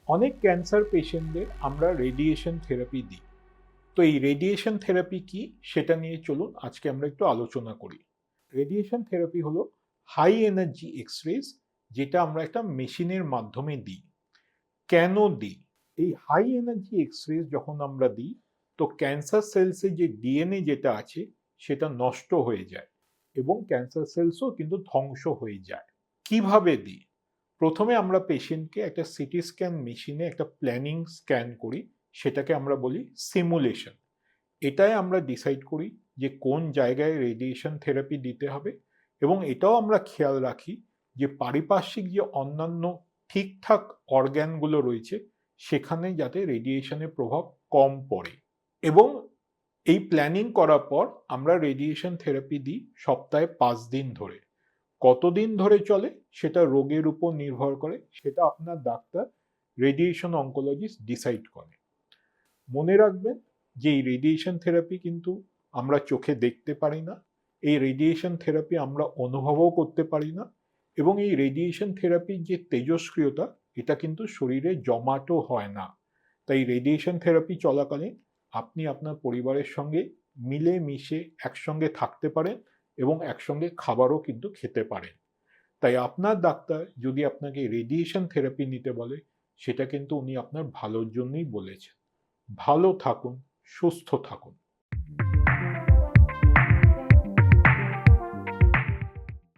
অনেক ক্যান্সার পেশেন্টদের আমরা রেডিয়েশন থেরাপি দিই। তো এই রেডিয়েশন থেরাপি কি সেটা নিয়ে চলুন আজকে আমরা একটু আলোচনা করি। রেডিয়েশন থেরাপি হলো হাই এনার্জি এক্সরেজ, যেটা আমরা একটা মেশিনের মাধ্যমে দিই। কেন দিই? এই হাই এনার্জি এক্সরেজ যখন আমরা দিই, তো ক্যান্সার সেলসে যে ডিএনএ যেটা আছে সেটা নষ্ট হয়ে যায় এবং ক্যান্সার সেলসও কিন্তু ধ্বংস হয়ে যায়। কিভাবে দিই? প্রথমে আমরা পেশেন্টকে একটা সিটি স্ক্যান মেশিনে একটা প্ল্যানিং স্ক্যান করি, সেটাকে আমরা বলি সিমুলেশন। এটাই আমরা ডিসাইড করি যে কোন জায়গায় রেডিয়েশন থেরাপি দিতে হবে, এবং এটাও আমরা খেয়াল রাখি যে পারিপার্শ্বিক যে অন্যান্য ঠিকঠাক অর্গ্যানগুলো রয়েছে সেখানে যাতে রেডিয়েশনের প্রভাব কম পড়ে। এবং এই প্ল্যানিং করার পর আমরা রেডিয়েশন থেরাপি দিই সপ্তাহে 5 দিন ধরে। কতদিন ধরে চলে সেটা রোগের উপর নির্ভর করে, সেটা আপনার ডাক্তার রেডিয়েশন অনকোলজিস্ট ডিসাইড করে। মনে রাখবেন যে এই রেডিয়েশন থেরাপি কিন্তু আমরা চোখে দেখতে পারি না, এই রেডিয়েশন থেরাপি আমরা অনুভবও করতে পারি না, এবং এই রেডিয়েশন থেরাপির যে তেজস্ক্রিয়তা এটা কিন্তু শরীরে জমাটো হয় না। তাই রেডিয়েশন থেরাপি চলাকালীন আপনি আপনার পরিবারের সঙ্গে মিলে মিশে একসঙ্গে থাকতে পারেন এবং একসঙ্গে খাবারও কিন্তু খেতে পারেন। তাই আপনার ডাক্তার যদি আপনাকে রেডিয়েশন থেরাপি নিতে বলে, সেটা কিন্তু উনি আপনার ভালোর জন্যই বলেছেন। ভালো থাকুন, সুস্থ থাকুন।